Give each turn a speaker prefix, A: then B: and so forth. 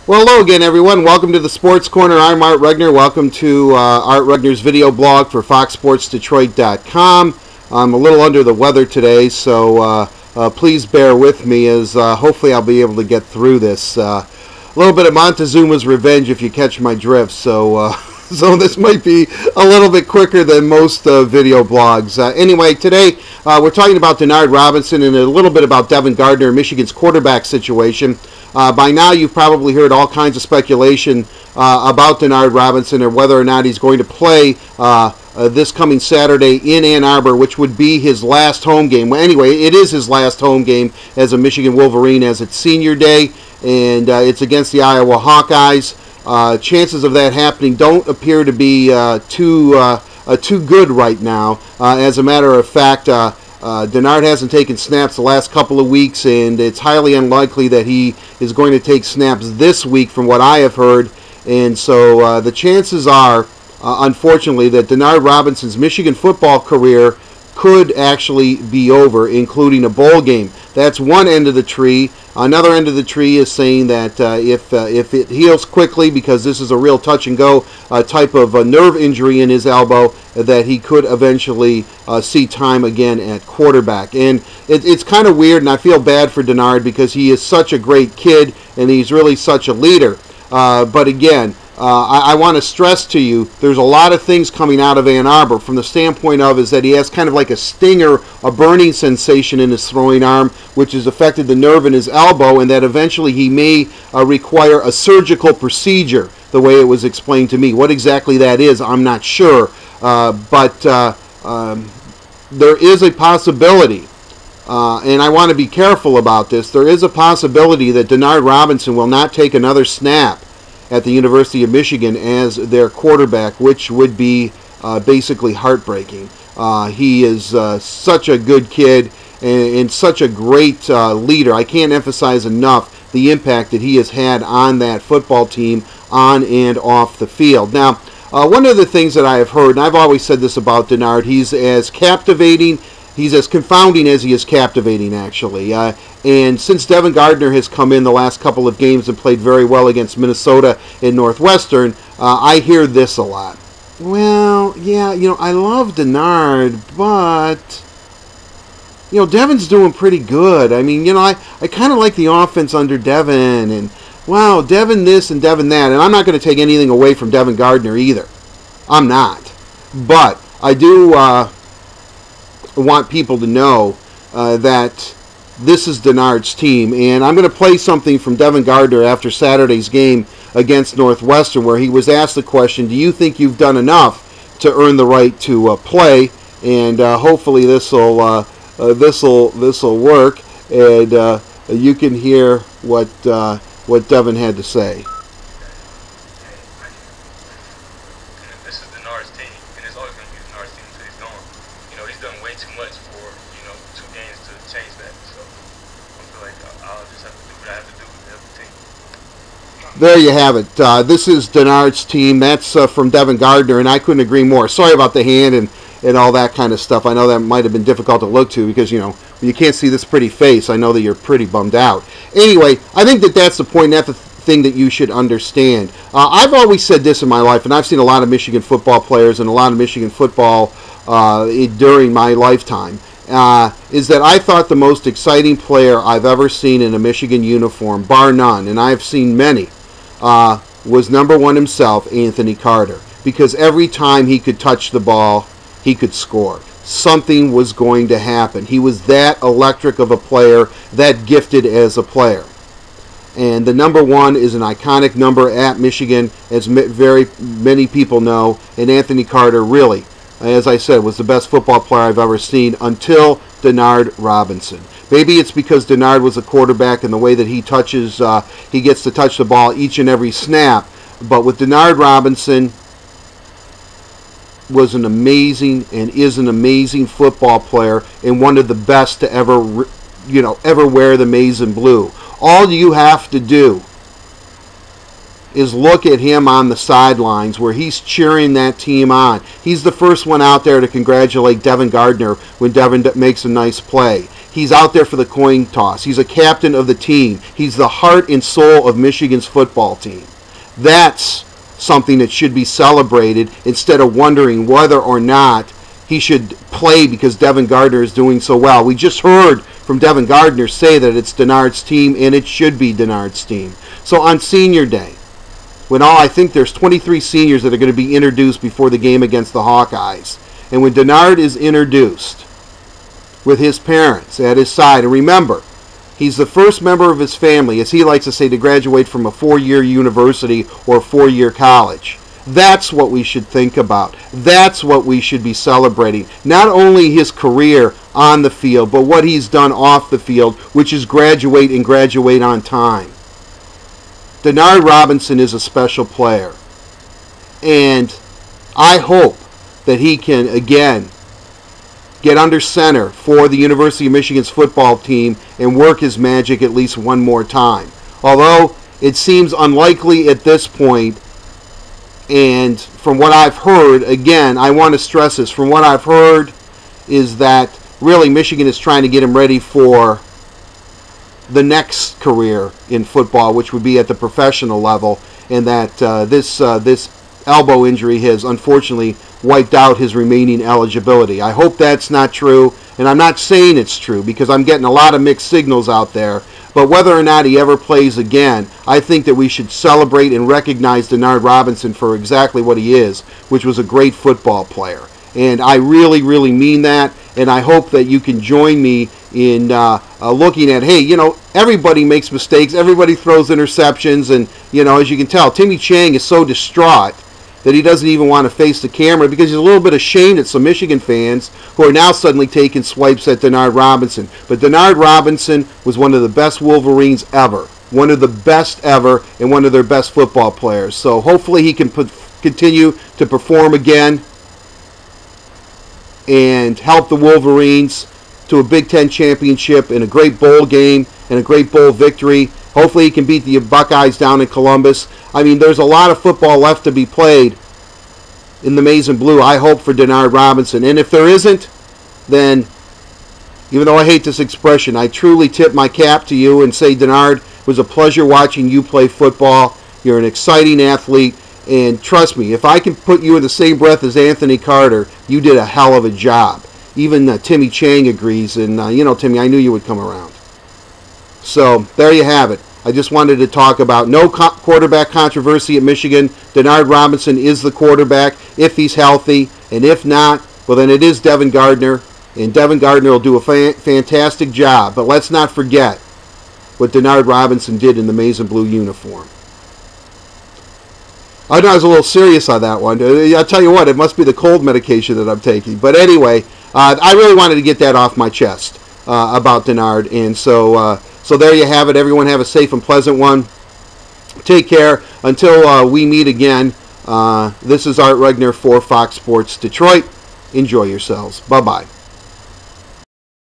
A: Well, hello again, everyone. Welcome to the Sports Corner. I'm Art Regner. Welcome to Art Regner's video blog for FoxSportsDetroit.com. I'm a little under the weather today, so please bear with me as hopefully I'll be able to get through this. A little bit of Montezuma's revenge, if you catch my drift. So, so this might be a little bit quicker than most video blogs. Anyway, today we're talking about Denard Robinson and a little bit about Devin Gardner, Michigan's quarterback situation. By now, you've probably heard all kinds of speculation about Denard Robinson and whether or not he's going to play this coming Saturday in Ann Arbor, which would be his last home game. Well, anyway, it is his last home game as a Michigan Wolverine, as it's senior day, and it's against the Iowa Hawkeyes. Chances of that happening don't appear to be too good right now. As a matter of fact, Denard hasn't taken snaps the last couple of weeks, and it's highly unlikely that he is going to take snaps this week from what I have heard. And so the chances are, unfortunately, that Denard Robinson's Michigan football career could actually be over, including a bowl game. That's one end of the tree. Another end of the tree is saying that if it heals quickly, because this is a real touch-and-go type of nerve injury in his elbow, that he could eventually see time again at quarterback. And it's kind of weird, and I feel bad for Denard because he is such a great kid, and he's really such a leader. But again, I want to stress to you, there's a lot of things coming out of Ann Arbor from the standpoint of is that he has kind of like a stinger, a burning sensation in his throwing arm, which has affected the nerve in his elbow, and that eventually he may require a surgical procedure, the way it was explained to me. What exactly that is, I'm not sure. But there is a possibility, and I want to be careful about this, there is a possibility that Denard Robinson will not take another snap at the University of Michigan as their quarterback, which would be basically heartbreaking. He is such a good kid and such a great leader. I can't emphasize enough the impact that he has had on that football team on and off the field. Now, one of the things that I have heard, and I've always said this about Denard, he's as captivating, he's as confounding as he is captivating, actually. And since Devin Gardner has come in the last couple of games and played very well against Minnesota and Northwestern, I hear this a lot. Well, yeah, I love Denard, but Devin's doing pretty good. I mean, I kind of like the offense under Devin, and wow, Devin this and Devin that. And I'm not going to take anything away from Devin Gardner either. I'm not. But I do want people to know that this is Denard's team, and I'm going to play something from Devin Gardner after Saturday's game against Northwestern, where he was asked the question, do you think you've done enough to earn the right to play? And hopefully this will work, and you can hear what Devin had to say.
B: This is Denard's team, and it's always going to be Denard's team until he's gone. He's done way too much for 2 games to change that. So I feel like I'll just have to do what I have to do to help the team.
A: There you have it. This is Denard's team. That's from Devin Gardner, and I couldn't agree more. Sorry about the hand and all that kind of stuff. I know that might have been difficult to look to because, when you can't see this pretty face, I know that you're pretty bummed out. Anyway, I think that's the point, and that's the thing that you should understand. I've always said this in my life, and I've seen a lot of Michigan football players and a lot of Michigan football during my lifetime, is that I thought the most exciting player I've ever seen in a Michigan uniform, bar none, and I've seen many, was number one himself, Anthony Carter, because every time he could touch the ball, he could score. Something was going to happen. He was that electric of a player, that gifted as a player. And the number one is an iconic number at Michigan, as very many people know, and Anthony Carter really, as I said, was the best football player I've ever seen until Denard Robinson. Maybe it's because Denard was a quarterback and the way that he touches, he gets to touch the ball each and every snap. But with Denard Robinson, was an amazing and is an amazing football player and one of the best to ever wear the Maize and Blue. All you have to do is look at him on the sidelines where he's cheering that team on. He's the first one out there to congratulate Devin Gardner when Devin makes a nice play. He's out there for the coin toss. He's a captain of the team. He's the heart and soul of Michigan's football team. That's something that should be celebrated instead of wondering whether or not he should play because Devin Gardner is doing so well. We just heard from Devin Gardner say that it's Denard's team, and it should be Denard's team. So on senior day, when I think there's 23 seniors that are going to be introduced before the game against the Hawkeyes, and when Denard is introduced with his parents at his side, and remember, he's the first member of his family, as he likes to say, to graduate from a 4-year university or 4-year college. That's what we should think about. That's what we should be celebrating. Not only his career on the field, but what he's done off the field, which is graduate and graduate on time. Denard Robinson is a special player. And I hope that he can, again, get under center for the University of Michigan's football team and work his magic at least one more time. Although it seems unlikely at this point, and from what I've heard, again, I want to stress this, from what I've heard is that really Michigan is trying to get him ready for the next career in football, which would be at the professional level, and that this elbow injury has unfortunately wiped out his remaining eligibility. I hope that's not true, and I'm not saying it's true because I'm getting a lot of mixed signals out there. But whether or not he ever plays again, I think that we should celebrate and recognize Denard Robinson for exactly what he is, which was a great football player. And I really, really mean that, and I hope that you can join me in looking at, hey, you know, everybody makes mistakes, everybody throws interceptions, and, you know, as you can tell, Timmy Chang is so distraught that he doesn't even want to face the camera because he's a little bit ashamed at some Michigan fans who are now suddenly taking swipes at Denard Robinson. But Denard Robinson was one of the best Wolverines ever, one of the best ever, and one of their best football players. So hopefully he can continue to perform again and help the Wolverines to a Big Ten championship and a great bowl game and a great bowl victory. Hopefully he can beat the Buckeyes down in Columbus. I mean, there's a lot of football left to be played in the Maize and Blue, I hope, for Denard Robinson. And if there isn't, then, even though I hate this expression, I truly tip my cap to you and say, Denard, it was a pleasure watching you play football. You're an exciting athlete. And trust me, if I can put you in the same breath as Anthony Carter, you did a hell of a job. Even Timmy Chang agrees. And, you know, Timmy, I knew you would come around. So, there you have it. I just wanted to talk about no quarterback controversy at Michigan. Denard Robinson is the quarterback if he's healthy. And if not, well, then it is Devin Gardner. And Devin Gardner will do a fantastic job. But let's not forget what Denard Robinson did in the Maize and Blue uniform. I know I was a little serious on that one. I'll tell you what, it must be the cold medication that I'm taking. But anyway, I really wanted to get that off my chest about Denard. And so there you have it. Everyone have a safe and pleasant one. Take care. Until we meet again, this is Art Regner for Fox Sports Detroit. Enjoy yourselves. Bye-bye.